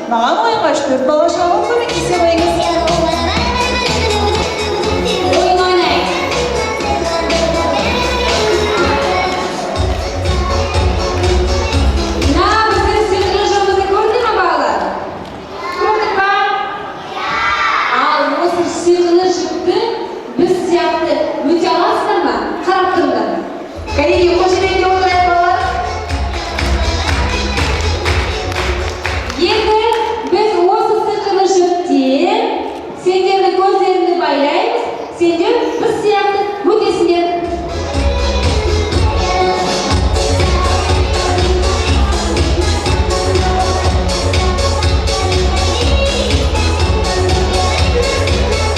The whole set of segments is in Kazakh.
маған ойынға 4 бала шағын көмектесе қойыңыз. Oyun oynayın. Bizim sürücümüzü gördün mü bağlar? Gördün mü? Al, o sürücümüzü biz siyahtı mütevassıdır mı? Karap durumda. Kalegi koşulayın yollayın bağlar. Енді biz осы сырқылышыптен сендерді көздеріңді байлаймыз, сендер біз сияқты өтесіңдер.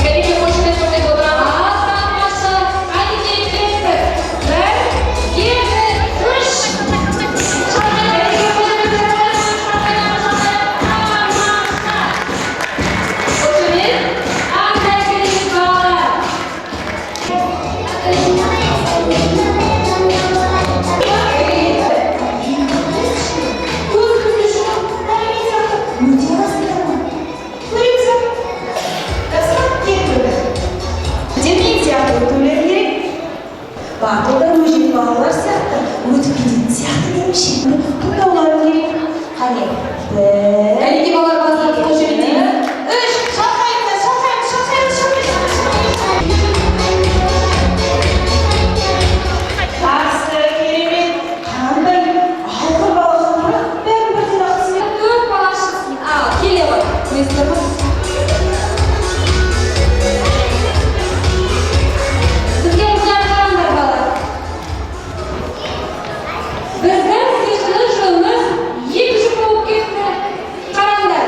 Кәдеге қошымен көрдек отырамыз. Тамаша, әдеге кетті. 1, 2, 3. Батылдар өжет балалар сияқты өтіп кететін сияқты демеші. Құттауларың керек. Қане, Әдеге балар басылып қошеметтейміз. 3, шалқаймыз. Жақсы, керемет. Қандай алғыр баласына бәрін бірден ақысымен. 4 бала шықсын. Ал, келе ғой. Өстірміз. Сізге ұзақ қараңдар балар. Біздің сүйшілі жылымыз 2 жыл болып кетті. Қараңдар.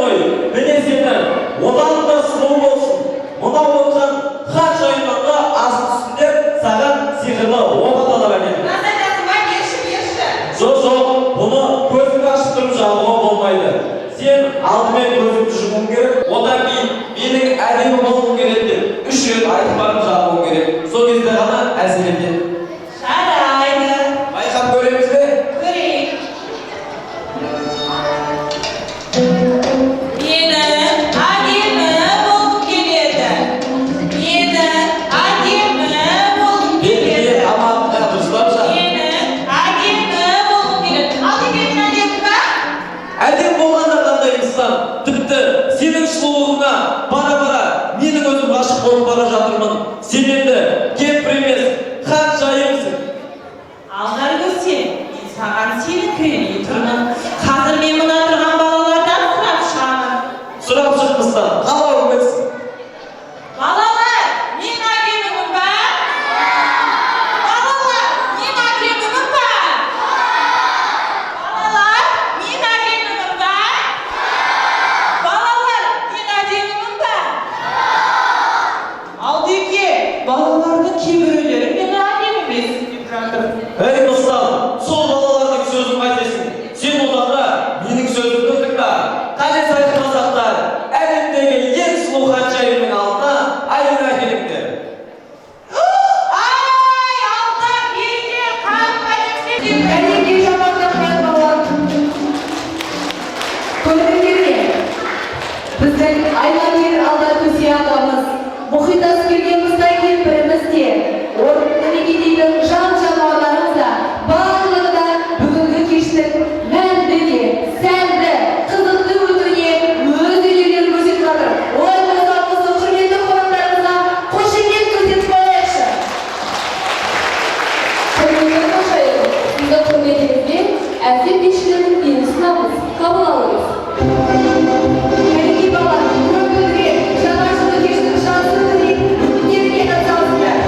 ғой, міне сені одан да сұлу болсын. Мынау отырған хан жайынан да асып түссін деп саған сиқырлы оқ талап әкелдім. Жоқ, бұны көзіңді ашып тұрып жабуға болмайды. Сен алдымен көзіңді жұмуың керек, одан кейін менің әдемі болуым керек деп 3 рет айтып барып жабуың керек. Сол кезде ғана әсер етеді. Жарайды. Байқап көреміз бе? Көрейік. Мені әдемі болып келеді. Мені әдемі болып келеді. Тамағыңа дұрыстап жа. Мені әдемі болып келеді. Ал екенің әдемі ба? Әдем болғанда қандай инсан, тіпті сенің сұлулығыңа бара-бара менің өзім ғашық болып бара жатырмын. Сен енді кемпір емес, хан жайымсың. Алдар көрсен, мен саған сені кіремей тұрмын. Қазір мен мына тұрған балалардан сұрап шығамын. Сұрап шықпыстан, қалауың келсін. Балалар, мен әдемімін ба? Балалар, мен әдемімін ба? Балалар, мен әдемімін ба? Балалар, мен әдемімін ба? Алдеке, балалардың кейбіреулері мен әдемі емеспін деп жатыр. Ей достар, сол балалардың сөзін қайтесің. Сен онда менің сөзімді тыңда. Қажет айтқызақтар, әлемдегі ең сұлу ханшайымның алдына айын әкеліңдер. Ай, алдар, еркек, қанға жетсек. Әнеке жамандықпен балам. Көрдіңдер ме? Біздің Айланер Алдар Көсе ағамыз, мұхитас келген мұстай кемпіріміз де, Нәмекедейдің жан-жануарларымыз да, барлығы да бүгінгі кештің мәнді де, сәнді, қызықты өтуіне өз үйлерін көрсетіп жатыр. Ой, осы құрметті қонақтарымызға қошемет көрсетіп қояйықшы. Құрметті қошайық, сізді құрметіңізбен әсет бишілердің биін ұсынамыз. Қабыл алыңыз. Әнеки бала, көңілге жаңа жылды кештің шансын тілейік, өнерге қатысасыздар.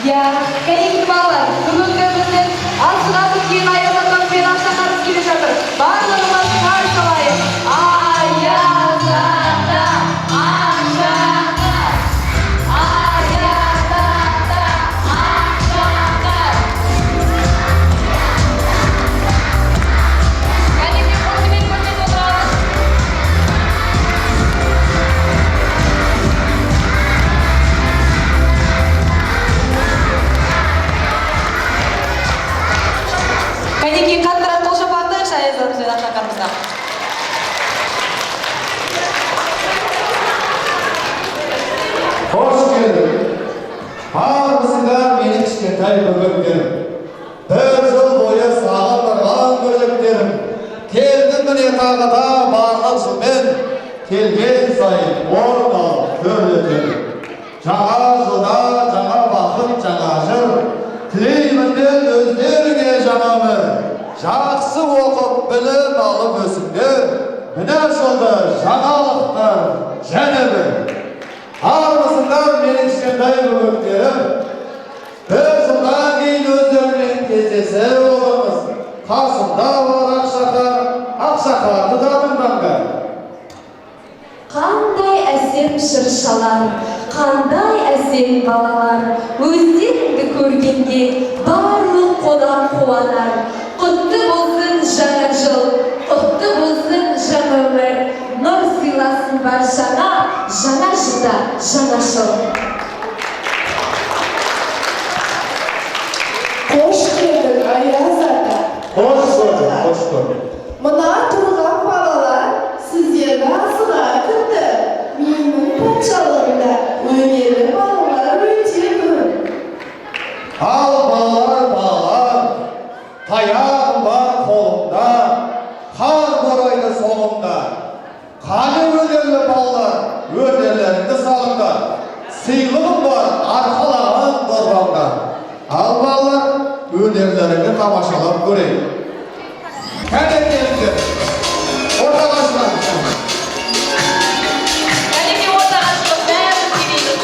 Ya, kayaknya ballar. Бүгінгі біздің асығатын кейін аяқтан пен ақшақарыз келе жатыр. Барлығымыз қарсы салайық. Аяз ата, ақшақар. Аяз ата, ақшақар. Кәдімгі қорқымен көрсет отырамыз. Кәдімгі қаттырақ қол шапақтайықшы Аяздан бізбен ақшақарымызға. Hoş geldin. Armısınlar benim kişkentay böbeklerim. Bir yıl boyu sağındırған böbeklerim. Keldim mine tağıda barlıq ben. Kelgen sayın orda körletelim. Жаңа жылда жаңа бақыт жаңа жыр. Тілеймінден өздеріңе жаңа өмір. Жақсы оқып білім алып өсіңдер. Міне жолда жаңалықтар және бір. Армысыңдар менің кішкентай бөбектерім. Bir жылдан кейін өздерімен кездесіп отырмыз. Қасымда бар ақшақарды да тыңдаңдар. Қандай әсем шыршалар, қандай әсем балалар, өздеріңді көргенде барлық қонақ қуанар. Құтты болсын жаңа жыл, құтты болсын жаңа өмір, нұр сыйласын баршаңа, жаңа жылда жаңашыл. Hoş geldin Ayaz ata. Hoş gördük, hoş gördük. Mına turgan balalar sizlerge asığa kırdı. Menin paçalığımda önemli balalar ötüyor. Al bağlar, tayağım var kolumda, kar boraydı solumda. Kanı öderli bağlar, öderlerinde salımda. Sıylığım var arkalağın dorbamda. Al bağlar, öderlerini tamaşalap göreyim. Kәне келіңдер, ортаға шығамыз. Кәдімгі ортаға шығып бәріміз келейік.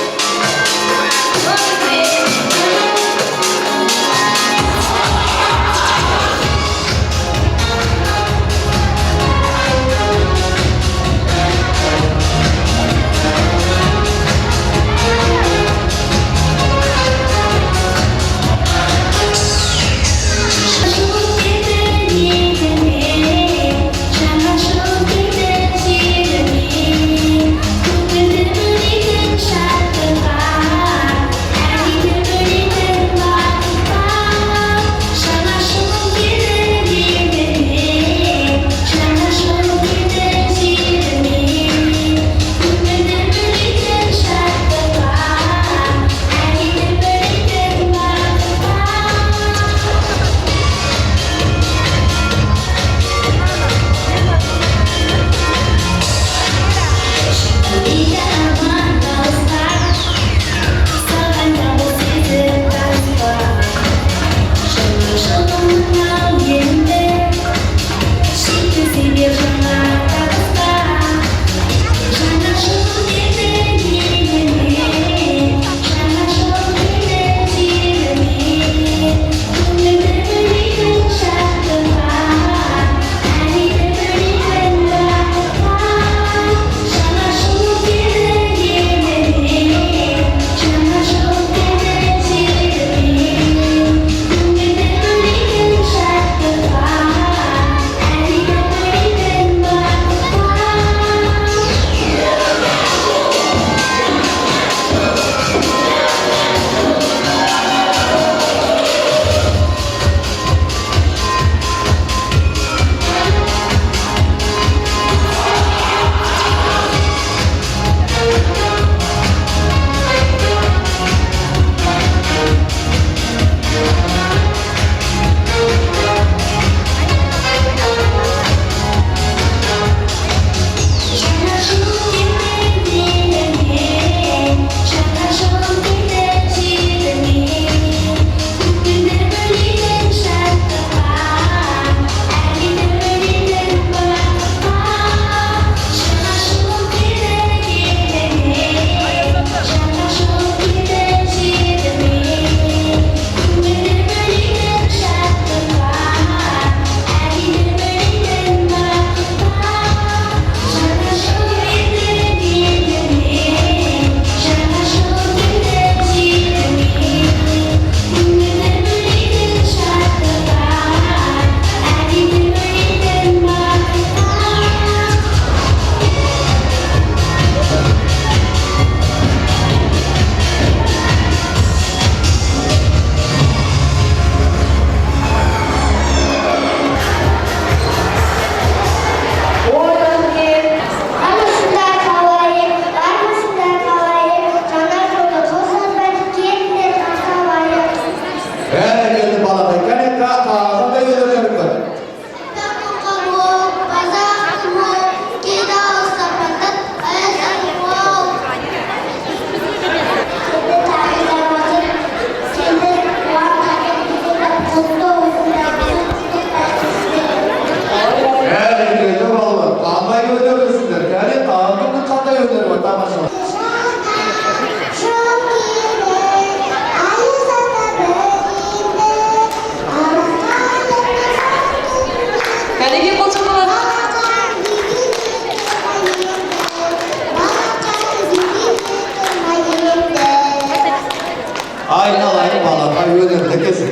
айналайын балаға өнерлі кесін.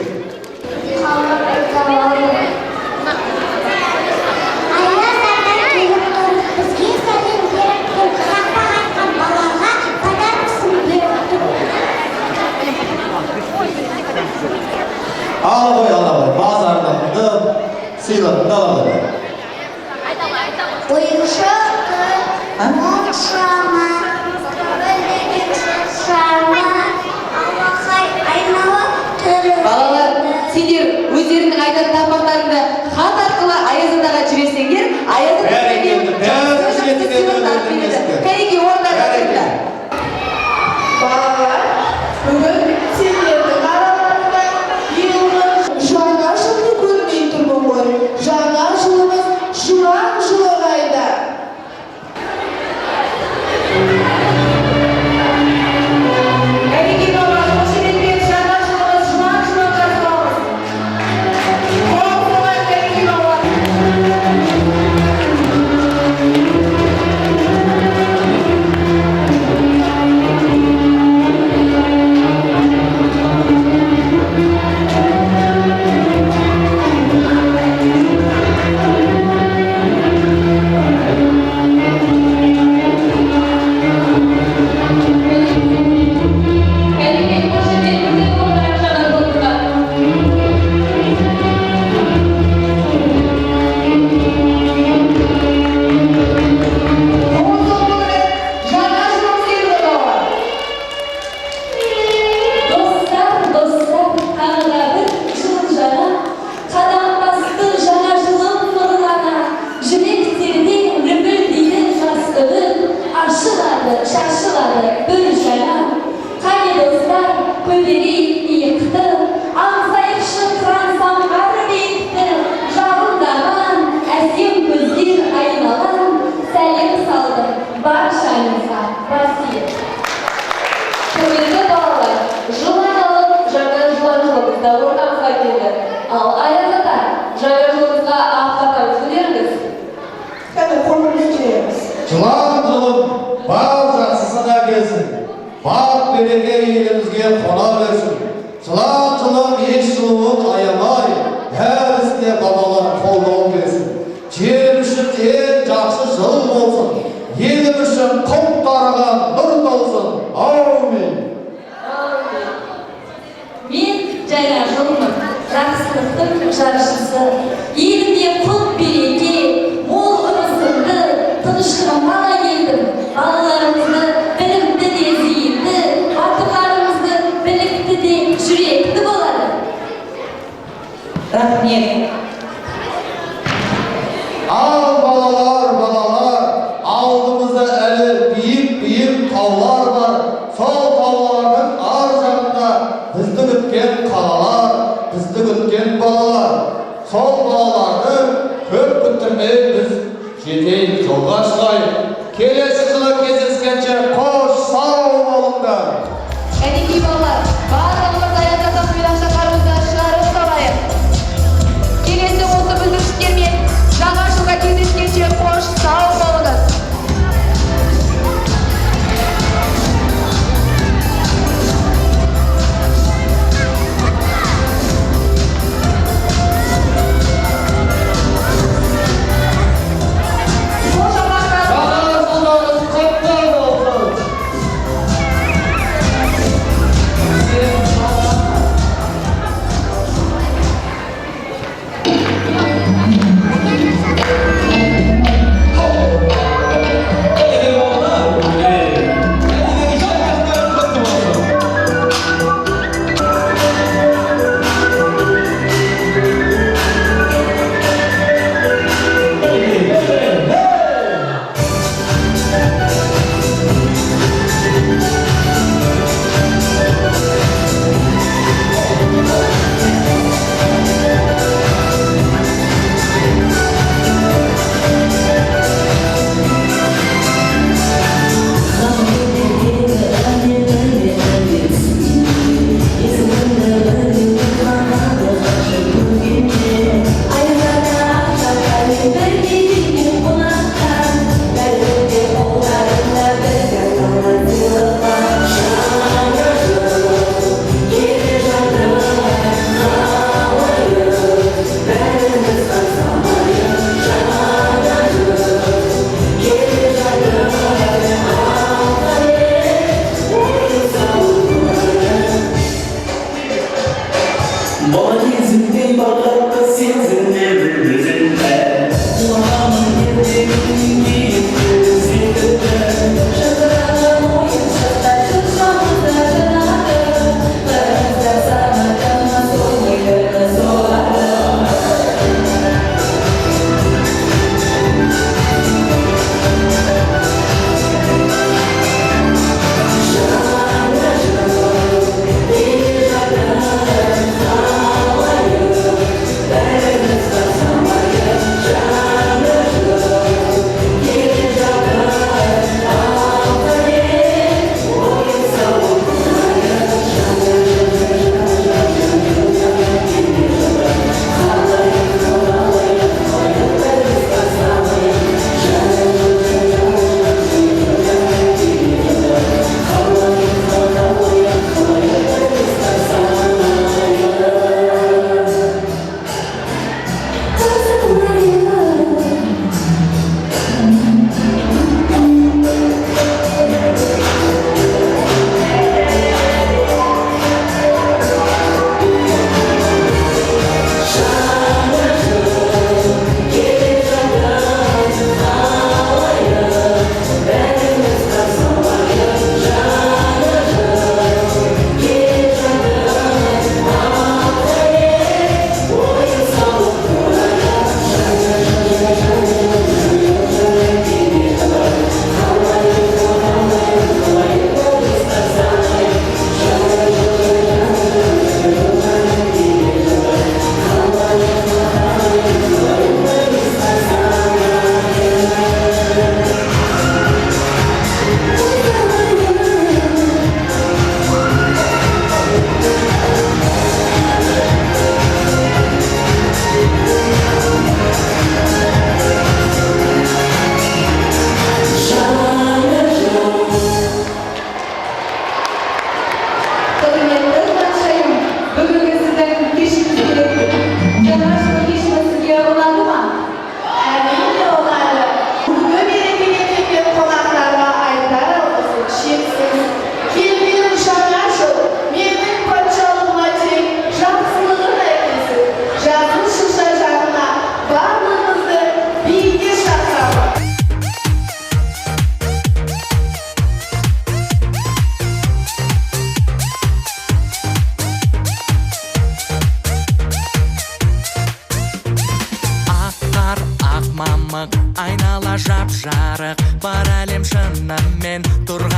Ал ғой, базардан сыйлығын да алады. Балалар, сендер өздерінің айтатын тақпақтарыңды хат арқылы Аязатаға жіберсеңдер, Аязата кәнеки орындарда. Балалар, бүгін сендердің араларында биылғы жаңа жылды көрмей тұрмын ғой. Жаңа жылымыз жылан жылығайда. Кәнеки балалар, осы ретпен жаңа жылымыз жылан жылығайда жасауымыз. Қол қойған кәнеки балалар. Ал Аязата, жаңа жылыңызға ақтатау жіберіңіз. Кәне қолымды жүреміз. Жылан жылым бар жақсысына келсін, бар береке елімізге қона берсін. Жылан жылым еш жылуын аямай, әр ісіне бабалар қолдау берсін. Жерім үшін ең жақсы жыл болсын, елім үшін құм тараған нұр толсын. Аумин. Мен жаңа жылмын, жақсылықтың жаршысы. Елімде құт береке, мол ырысымды, тыныштығыма келдім. Балаларымызды білімді де зейінді, батырларымызды білікті де жүректі болады. Рахмет. Ал балалар, алдымызда әлі биік таулар бар. Сол таулардың ар жағында бізді күткен қалалар, бізді күткен балалар. Сол балаларды көп күттірмей біз жетейік жолға шығайық. Келесі жылы кездескенше қош сау болыңдар. Кәнеки балалар, барлығымыз Аязата мейрам шаһарымызда шығарып салайық.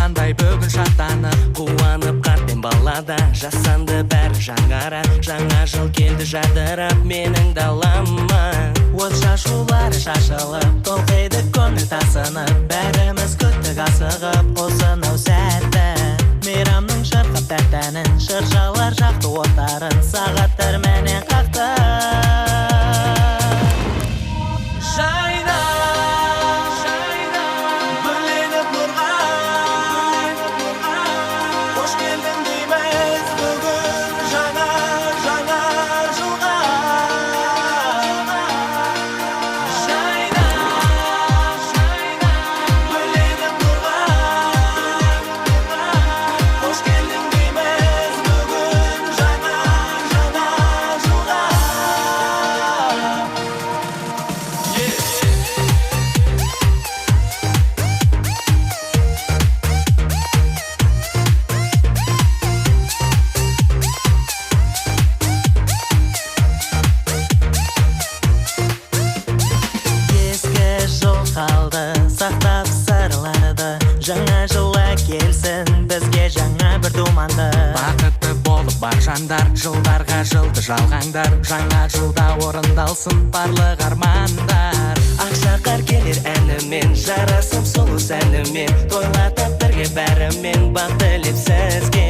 болғандай бүгін шаттанып қуанып қарт пен балада жасанды бәрі жаңара жаңа жыл келді жадырап менің далама от шашулары шашылып толқиды көңіл тасынып бәріміз күттік асығып осынау сәтті мейрамның шырқап тәттәнін шыршалар жақты оттарын сағаттар мәне қақты жайна гүлленіп нұрға қош келдің дейміз бүгін жаңа жылға жайна гүлленіп нұрға қош келдің дейміз бүгін жаңа жылға ескі жыл қалды сақтап сырларды жаңа жылы келсін бізге жаңа бір думанды бақытты болып бар жандар жылдарға жылды жалғаңдар жаңа жылда орындалсын барлық армандар ақшақар келер әнімен жарасып сұлу сәнімен тойлатып бірге бәрімен бақ тілеп сізге